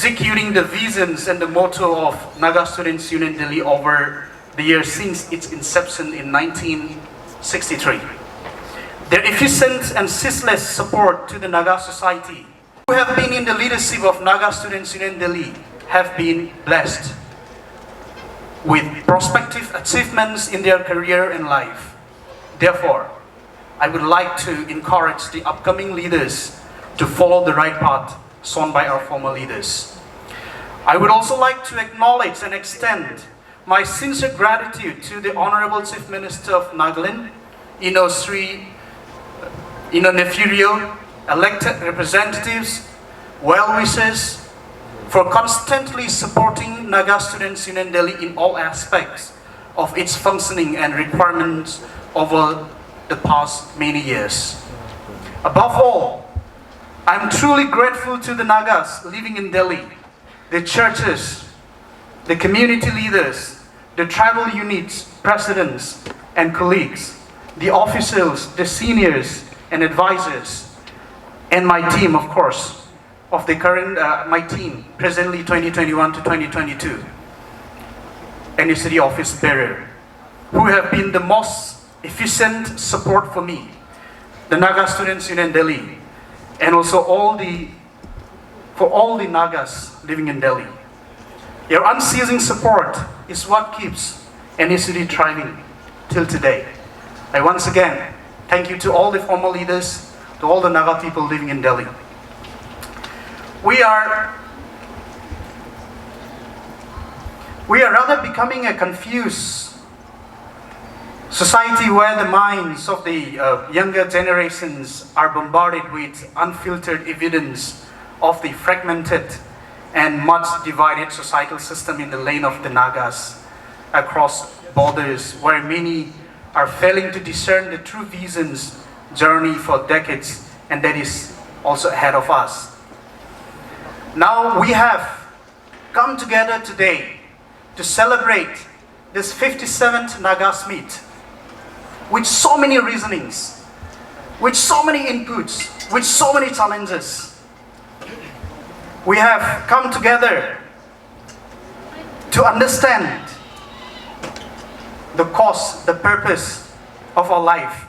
executing the visions and the motto of Naga Students Union Delhi over the years since its inception in 1963. Their efficient and ceaseless support to the Naga society, who have been in the leadership of Naga Students Union Delhi, have been blessed with prospective achievements in their career and life. Therefore, I would like to encourage the upcoming leaders to follow the right path shown by our former leaders. I would also like to acknowledge and extend my sincere gratitude to the Honorable Chief Minister of Nagaland, Sri Nefurio, elected representatives, well-wishers, for constantly supporting Naga Students Union Delhi in all aspects of its functioning and requirements over the past many years. Above all, I'm truly grateful to the Nagas living in Delhi, the churches, the community leaders, the tribal units, presidents and colleagues, the officials, the seniors and advisors, and my team, of course, of the current, my team, presently 2021 to 2022, NSUD office bearer, who have been the most efficient support for me, the Naga Students Union Delhi, and also for all the Nagas living in Delhi. Your unceasing support is what keeps NSUD thriving till today. I once again thank you to all the former leaders, to all the Naga people living in Delhi. We are rather becoming a confused society where the minds of the younger generations are bombarded with unfiltered evidence of the fragmented and much divided societal system in the lane of the Nagas across borders, where many are failing to discern the true vision's journey for decades, and that is also ahead of us. Now we have come together today to celebrate this 57th Nagas Meet with so many reasonings, with so many inputs, with so many challenges. We have come together to understand the cause, the purpose of our life,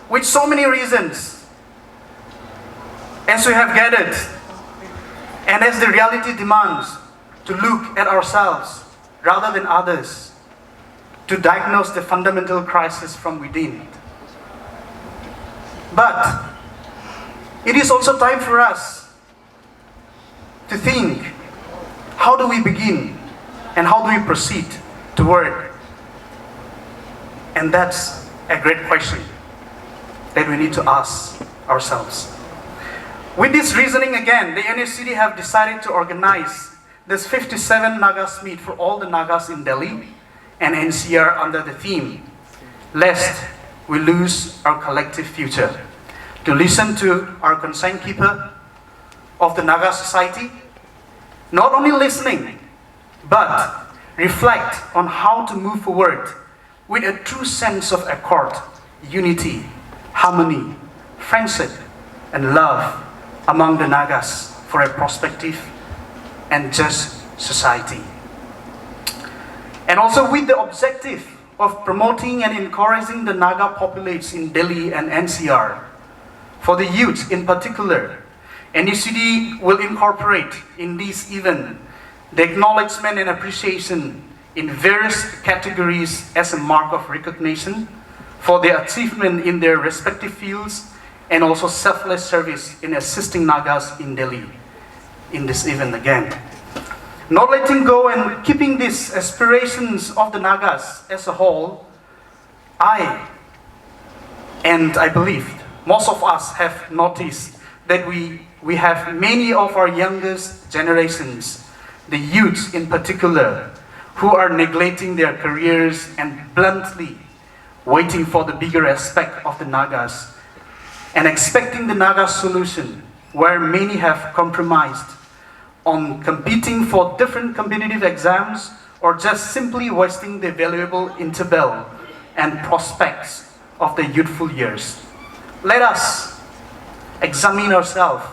with so many reasons. As we have gathered, and as the reality demands, to look at ourselves rather than others, to diagnose the fundamental crisis from within. But it is also time for us to think, how do we begin and how do we proceed toward? And that's a great question that we need to ask ourselves. With this reasoning again, the NSUD have decided to organize this 57 Nagas Meet for all the Nagas in Delhi and NCR under the theme, lest we lose our collective future. To listen to our concern keeper of the Naga society, not only listening, but reflect on how to move forward with a true sense of accord, unity, harmony, friendship, and love among the Nagas for a prospective and just society. And also with the objective of promoting and encouraging the Naga populace in Delhi and NCR, for the youth in particular, NSUD will incorporate in this event the acknowledgement and appreciation in various categories as a mark of recognition for their achievement in their respective fields, and also selfless service in assisting Nagas in Delhi in this event again. Not letting go and keeping these aspirations of the Nagas as a whole, I believe most of us have noticed that we have many of our youngest generations, the youths in particular, who are neglecting their careers and bluntly waiting for the bigger aspect of the Nagas and expecting the Naga solution, where many have compromised on competing for different competitive exams or just simply wasting the valuable interval and prospects of the youthful years. Let us examine ourselves.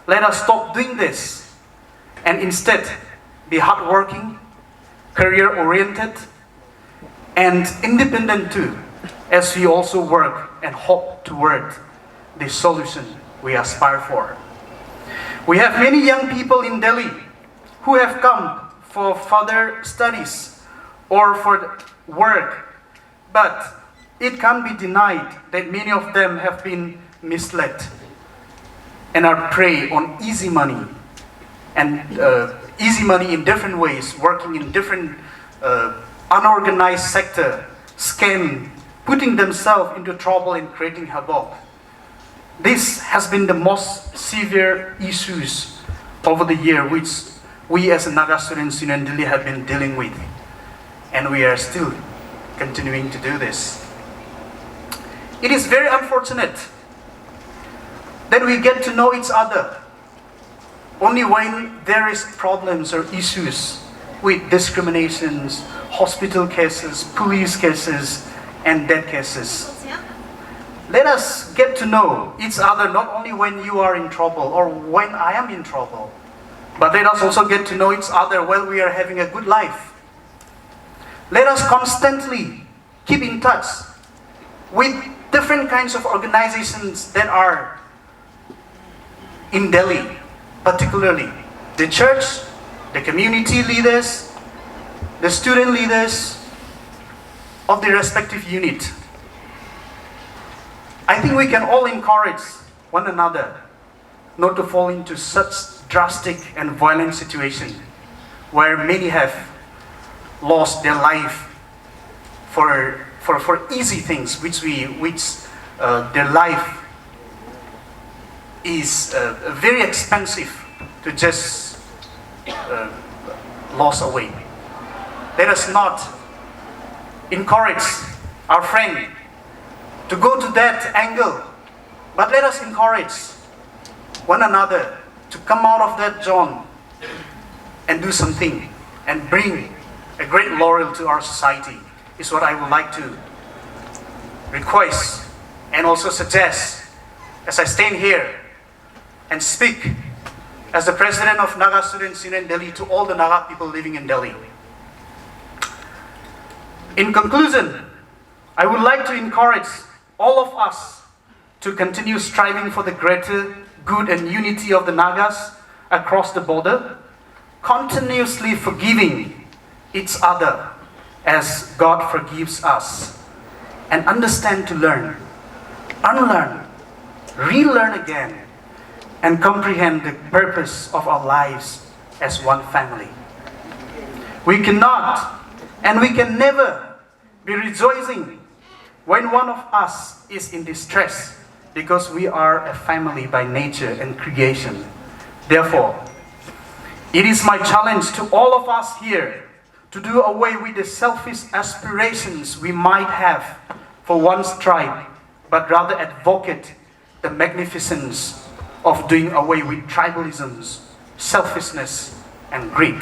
Let us stop doing this and instead be hardworking, career-oriented, and independent too, as we also work and hope toward the solution we aspire for. We have many young people in Delhi who have come for further studies or for work, but it can't be denied that many of them have been misled and are prey on easy money, and easy money in different ways, working in different unorganized sector, scam, putting themselves into trouble and creating havoc. This has been the most severe issues over the year which we as a Naga Students Union Delhi have been dealing with, and we are still continuing to do this. It is very unfortunate that we get to know each other only when there is problems or issues with discriminations, hospital cases, police cases, and death cases. Let us get to know each other not only when you are in trouble or when I am in trouble, but let us also get to know each other while we are having a good life. Let us constantly keep in touch with different kinds of organizations that are in Delhi, particularly the church, the community leaders, the student leaders of the respective unit. I think we can all encourage one another not to fall into such drastic and violent situation where many have lost their life for easy things, which their life is very expensive to just lose away. Let us not encourage our friend to go to that angle, but let us encourage one another to come out of that zone and do something and bring a great laurel to our society, is what I would like to request and also suggest as I stand here and speak as the president of Naga Students Union Delhi to all the Naga people living in Delhi. In conclusion, I would like to encourage all of us to continue striving for the greater good and unity of the Nagas across the border, continuously forgiving each other as God forgives us, and understand to learn, unlearn, relearn again, and comprehend the purpose of our lives as one family. We cannot and we can never be rejoicing when one of us is in distress, because we are a family by nature and creation. Therefore, it is my challenge to all of us here to do away with the selfish aspirations we might have for one's tribe, but rather advocate the magnificence of doing away with tribalisms, selfishness, and greed.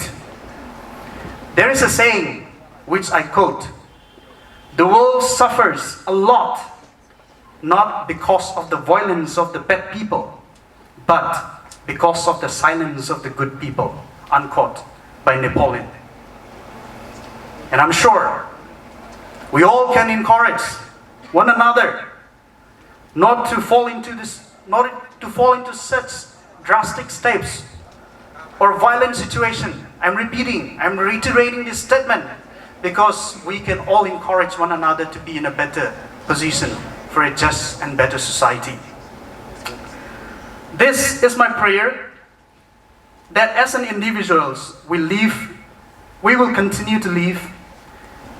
There is a saying which I quote: "The world suffers a lot, not because of the violence of the bad people, but because of the silence of the good people," unquote, by Napoleon. And I'm sure we all can encourage one another not to fall into such drastic steps or violent situation. I'm reiterating this statement because we can all encourage one another to be in a better position for a just and better society. This is my prayer, that as an individuals we will continue to live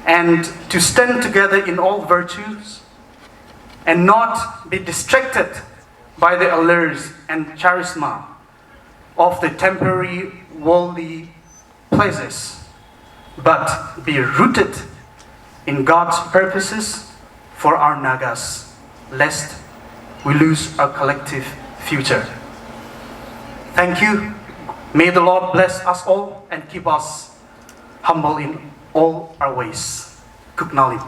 and to stand together in all virtues and not be distracted by the allures and charisma of the temporary worldly pleasures, but be rooted in God's purposes for our Nagas, lest we lose our collective future. Thank you. May the Lord bless us all and keep us humble in all our ways. Kuknalim.